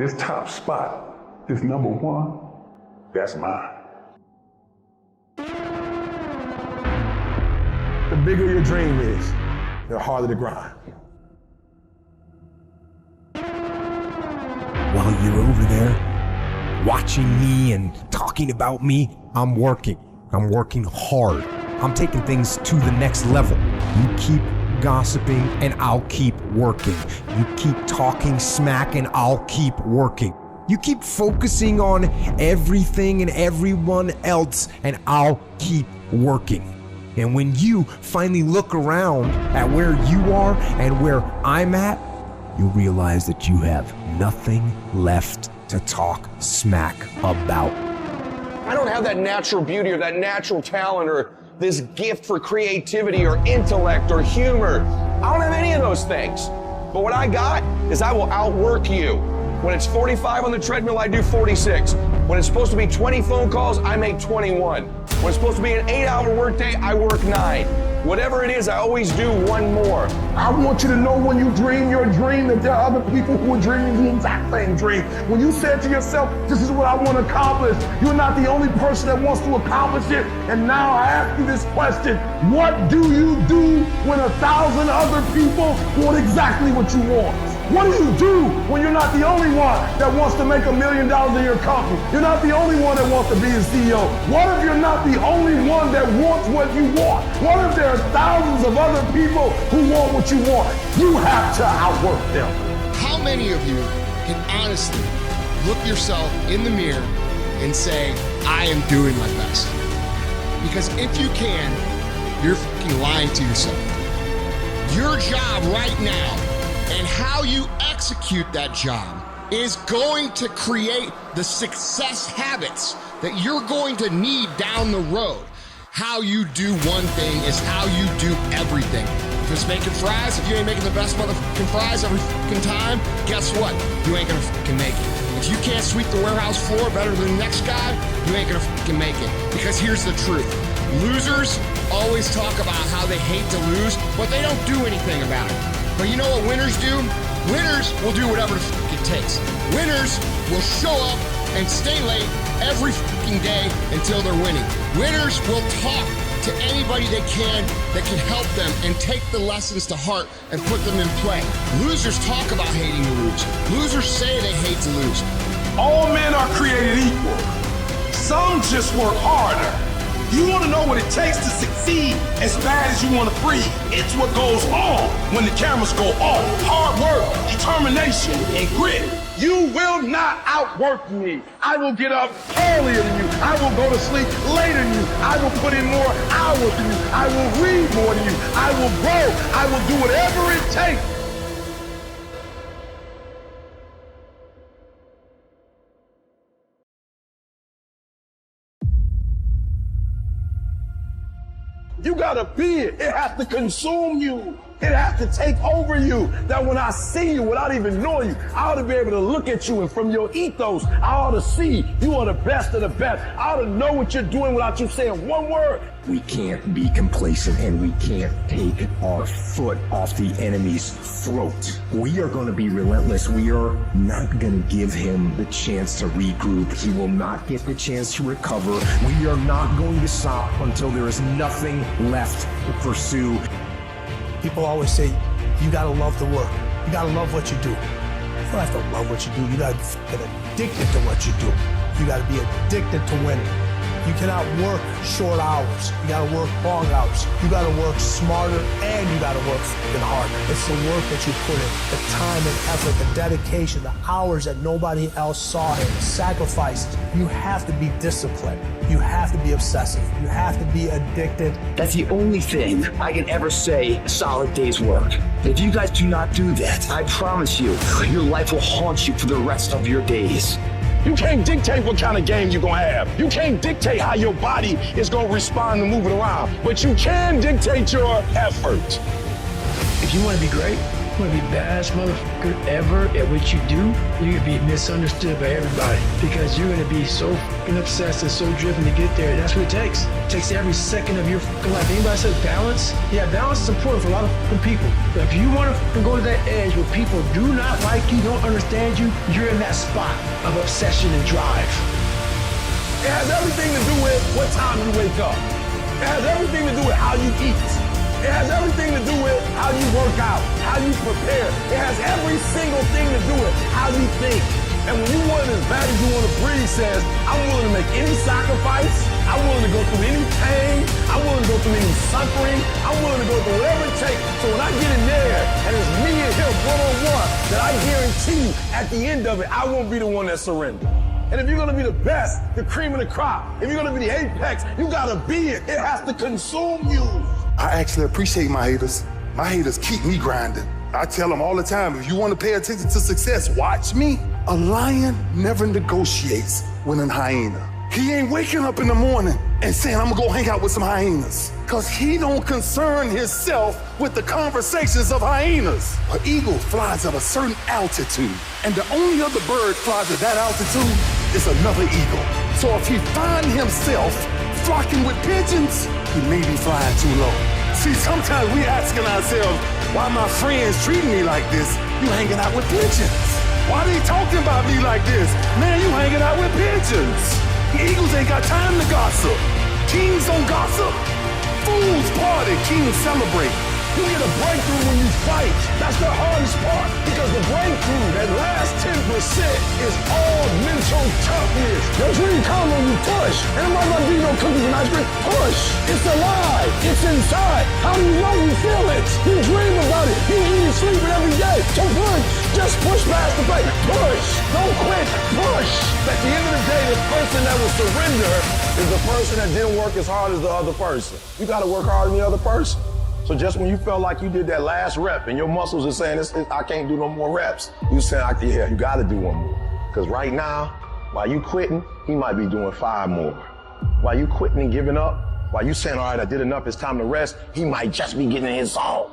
this top spot, this number one, that's mine. The bigger your dream is, the harder the grind. While you're over there watching me and talking about me, I'm working. I'm working hard. I'm taking things to the next level. You keep gossiping and I'll keep working. You keep talking smack and I'll keep working. You keep focusing on everything and everyone else and I'll keep working. And when you finally look around at where you are and where I'm at, you'll realize that you have nothing left to talk smack about. I don't have that natural beauty or that natural talent or this gift for creativity or intellect or humor. I don't have any of those things. But what I got is I will outwork you. When it's 45 on the treadmill, I do 46. When it's supposed to be 20 phone calls, I make 21. When it's supposed to be an 8-hour workday, I work 9. Whatever it is, I always do one more. I want you to know when you dream your dream that there are other people who are dreaming the exact same dream. When you said to yourself, this is what I want to accomplish, you're not the only person that wants to accomplish it. And now I ask you this question, what do you do when 1,000 other people want exactly what you want? What do you do when you're not the only one that wants to make $1 million in your company? You're not the only one that wants to be a CEO. What if you're not the only one that wants what you want? What if there are thousands of other people who want what you want? You have to outwork them. How many of you can honestly look yourself in the mirror and say, I am doing my best? Because if you can, you're fucking lying to yourself. Your job right now and how you execute that job is going to create the success habits that you're going to need down the road. How you do one thing is how you do everything. If it's making fries, if you ain't making the best motherfucking fries every fucking time, guess what? You ain't gonna fucking make it. If you can't sweep the warehouse floor better than the next guy, you ain't gonna fucking make it. Because here's the truth. Losers always talk about how they hate to lose, but they don't do anything about it. But you know what winners do? Winners will do whatever the fuck it takes. Winners will show up and stay late every fucking day until they're winning. Winners will talk to anybody they can that can help them and take the lessons to heart and put them in play. Losers talk about hating to lose. Losers say they hate to lose. All men are created equal. Some just work harder. You want to know what it takes to succeed as bad as you want to breathe. It's what goes on when the cameras go off. Hard work, determination, and grit. You will not outwork me. I will get up earlier than you. I will go to sleep later than you. I will put in more hours than you. I will read more than you. I will grow. I will do whatever it takes. You gotta be it. It has to consume you. It has to take over you. That when I see you without even knowing you, I ought to be able to look at you, and from your ethos, I ought to see you are the best of the best. I ought to know what you're doing without you saying one word. We can't be complacent and we can't take our foot off the enemy's throat. We are going to be relentless. We are not going to give him the chance to regroup. He will not get the chance to recover. We are not going to stop until there is nothing left to pursue. People always say, you gotta love the work. You gotta love what you do. You don't have to love what you do. You gotta get addicted to what you do. You gotta be addicted to winning. You cannot work short hours. You gotta work long hours. You gotta work smarter and you gotta work fucking harder. It's the work that you put in, the time and effort, the dedication, the hours that nobody else saw in, the sacrifices. You have to be disciplined. You have to be obsessive. You have to be addicted. That's the only thing I can ever say a solid day's work. If you guys do not do that, I promise you, your life will haunt you for the rest of your days. You can't dictate what kind of game you're gonna have. You can't dictate how your body is gonna respond to moving around, but you can dictate your effort. If you want to be great, You want to be the baddest motherfucker ever at what you do, you're going to be misunderstood by everybody because you're going to be so fucking obsessed and so driven to get there. That's what it takes. It takes every second of your fucking life. Anybody says balance? Yeah, balance is important for a lot of fucking people. But if you want to go to that edge where people do not like you, don't understand you, you're in that spot of obsession and drive. It has everything to do with what time you wake up. It has everything to do with how you eat. It has everything to do with how you work out, how you prepare. It has every single thing to do with how you think. And when you want it as bad as you want to breathe, says, I'm willing to make any sacrifice. I'm willing to go through any pain. I'm willing to go through any suffering. I'm willing to go through whatever it takes. So when I get in there and it's me and him one-on-one, that I guarantee you at the end of it, I won't be the one that surrenders. And if you're gonna be the best, the cream of the crop, if you're gonna be the apex, you gotta be it. It has to consume you. I actually appreciate my haters. My haters keep me grinding. I tell them all the time, if you want to pay attention to success, watch me. A lion never negotiates with a hyena. He ain't waking up in the morning and saying, I'm gonna go hang out with some hyenas. Cause he don't concern himself with the conversations of hyenas. An eagle flies at a certain altitude, and the only other bird flies at that altitude is another eagle. So if he find himself flocking with pigeons, he may be flying too low. See, sometimes we asking ourselves, why my friends treating me like this? You hanging out with pigeons. Why they talking about me like this? Man, you hanging out with pigeons. Eagles ain't got time to gossip. Kings don't gossip. Fools party, kings celebrate. You get a breakthrough when you fight. That's the hardest part. Because the breakthrough, that last 10% is all mental toughness. Your dream comes when you push. And I'm not gonna give you no cookies and ice cream. Push. It's alive. It's inside. How do you know you feel it? You dream about it. You eat and sleep it every day. So push. Just push past the fight. Push. Don't quit. Push. At the end of the day, the person that will surrender is the person that didn't work as hard as the other person. You gotta work harder than the other person. So just when you felt like you did that last rep and your muscles are saying, I can't do no more reps, you saying, yeah, you gotta do one more. Because right now, while you quitting, he might be doing 5 more. While you quitting and giving up, while you saying, all right, I did enough, it's time to rest, he might just be getting in his zone.